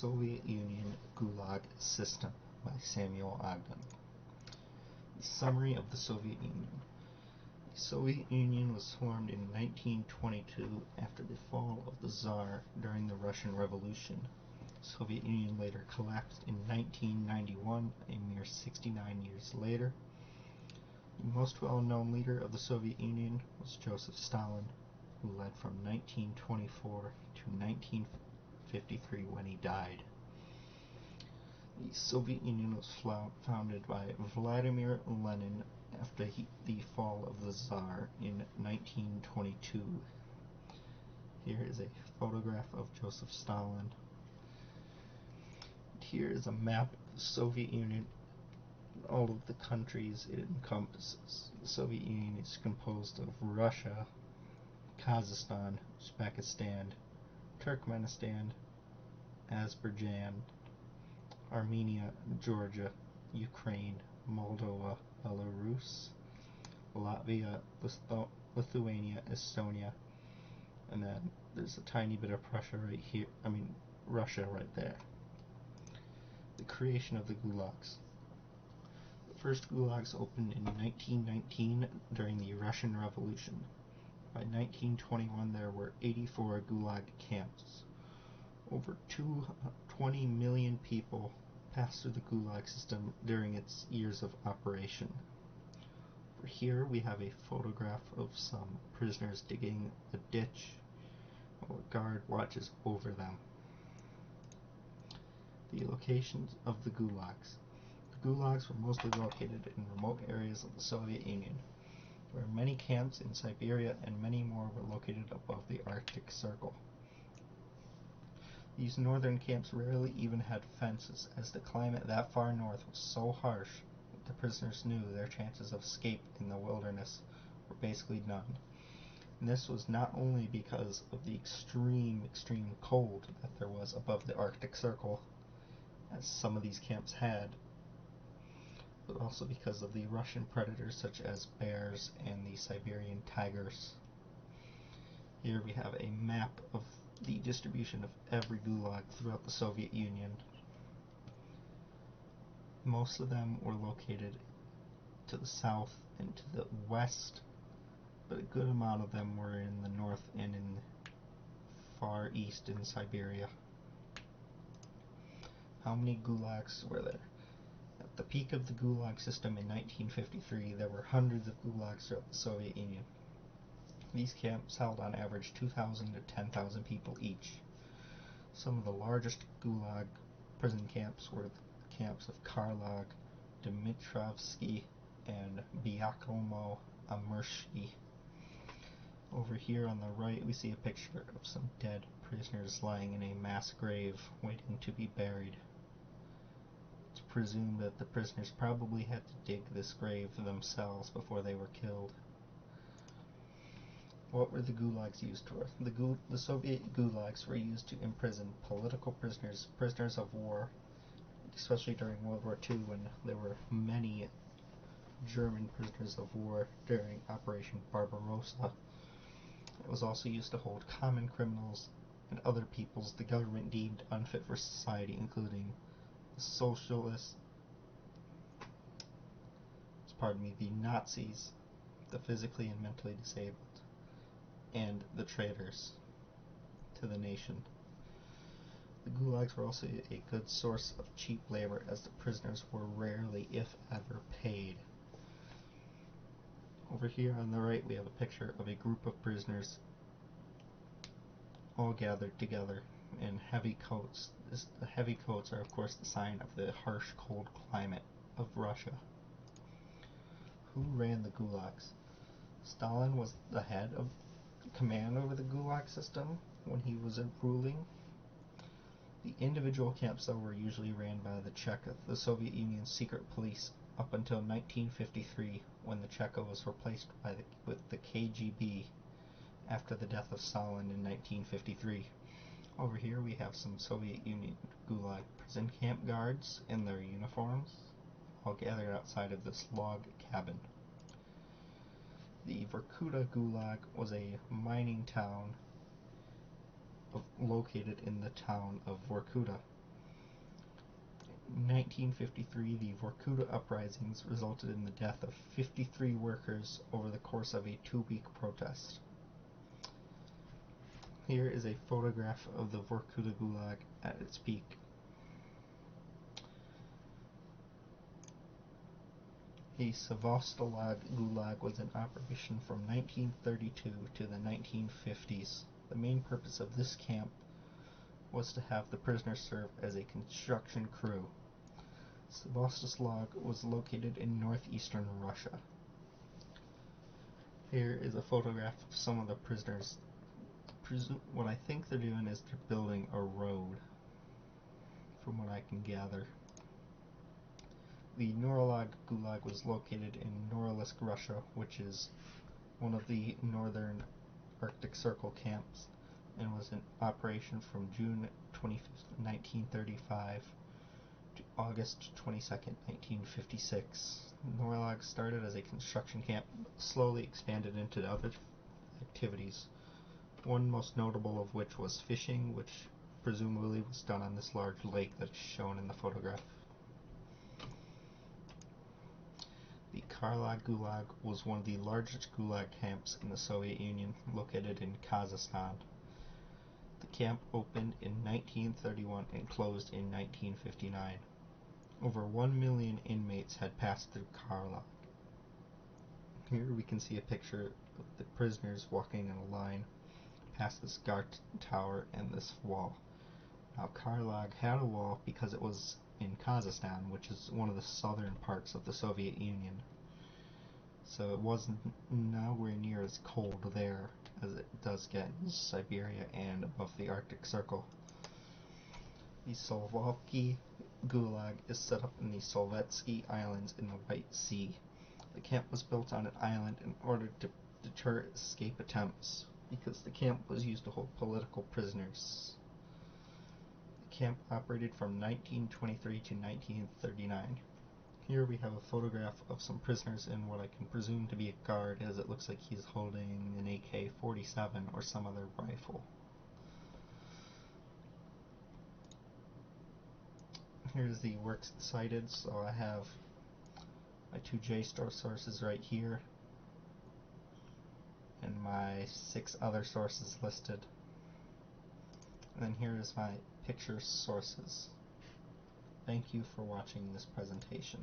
Soviet Union Gulag System by Samuel Ogden. The summary of the Soviet Union. The Soviet Union was formed in 1922 after the fall of the Tsar during the Russian Revolution. The Soviet Union later collapsed in 1991, a mere 69 years later. The most well-known leader of the Soviet Union was Joseph Stalin, who led from 1924 to 1953 when he died. The Soviet Union was founded by Vladimir Lenin after the fall of the Tsar in 1922. Here is a photograph of Joseph Stalin. Here is a map of the Soviet Union, all of the countries it encompasses. The Soviet Union is composed of Russia, Kazakhstan, Uzbekistan, Turkmenistan, Azerbaijan, Armenia, Georgia, Ukraine, Moldova, Belarus, Latvia, Lithuania, Estonia, and then there's a tiny bit of Russia right there. The creation of the gulags. The first gulags opened in 1919 during the Russian Revolution. By 1921 there were 84 gulag camps. Over 20 million people passed through the gulag system during its years of operation. Over here we have a photograph of some prisoners digging a ditch while a guard watches over them. The locations of the gulags. The gulags were mostly located in remote areas of the Soviet Union. There were many camps in Siberia and many more were located above the Arctic Circle. These northern camps rarely even had fences, as the climate that far north was so harsh that the prisoners knew their chances of escape in the wilderness were basically none. And this was not only because of the extreme cold that there was above the Arctic Circle, as some of these camps had, but also because of the Russian predators such as bears and the Siberian tigers. Here we have a map of the distribution of every gulag throughout the Soviet Union. Most of them were located to the south and to the west, but a good amount of them were in the north and in the far east in Siberia. How many gulags were there? At the peak of the gulag system in 1953, there were hundreds of gulags throughout the Soviet Union. These camps held on average 2,000 to 10,000 people each. Some of the largest gulag prison camps were the camps of Karlag, Dmitrovsky, and Byakomo-Amurski. Over here on the right we see a picture of some dead prisoners lying in a mass grave waiting to be buried. It's presumed that the prisoners probably had to dig this grave themselves before they were killed. What were the gulags used for? The Soviet gulags were used to imprison political prisoners, prisoners of war, especially during World War II when there were many German prisoners of war during Operation Barbarossa. It was also used to hold common criminals and other peoples the government deemed unfit for society, including the socialists, the Nazis, the physically and mentally disabled, and the traitors to the nation. The gulags were also a good source of cheap labor, as the prisoners were rarely, if ever, paid. Over here on the right we have a picture of a group of prisoners all gathered together in heavy coats. The heavy coats are of course the sign of the harsh cold climate of Russia. Who ran the gulags? Stalin was the head of command over the gulag system when he was ruling. The individual camps though were usually ran by the Cheka, the Soviet Union's secret police, up until 1953 when the Cheka was replaced with the KGB after the death of Stalin in 1953. Over here we have some Soviet Union Gulag prison camp guards in their uniforms, all gathered outside of this log cabin. The Vorkuta Gulag was a mining town located in the town of Vorkuta. In 1953, the Vorkuta uprisings resulted in the death of 53 workers over the course of a 2-week protest. Here is a photograph of the Vorkuta Gulag at its peak. The Soviet Gulag was in operation from 1932 to the 1950s. The main purpose of this camp was to have the prisoners serve as a construction crew. Sevastopol was located in northeastern Russia. Here is a photograph of some of the prisoners. What I think they're doing is they're building a road, from what I can gather. The Norilsk Gulag was located in Norilsk, Russia, which is one of the northern Arctic Circle camps, and was in operation from June 25th, 1935 to August 22nd, 1956. Norilsk started as a construction camp, slowly expanded into other activities, one most notable of which was fishing, which presumably was done on this large lake that is shown in the photograph. The Karlag Gulag was one of the largest Gulag camps in the Soviet Union, located in Kazakhstan. The camp opened in 1931 and closed in 1959. Over 1 million inmates had passed through Karlag. Here we can see a picture of the prisoners walking in a line past this guard tower and this wall. Now, Karlag had a wall because it was in Kazakhstan, which is one of the southern parts of the Soviet Union. So it wasn't nowhere near as cold there as it does get in Siberia and above the Arctic Circle. The Solovki Gulag is set up in the Solvetsky Islands in the White Sea. The camp was built on an island in order to deter escape attempts, because the camp was used to hold political prisoners. The camp operated from 1923 to 1939. Here we have a photograph of some prisoners in what I can presume to be a guard, as it looks like he's holding an AK-47 or some other rifle. Here's the works cited, so I have my 2 JSTOR sources right here, and my 6 other sources listed. And then here is my picture sources. Thank you for watching this presentation.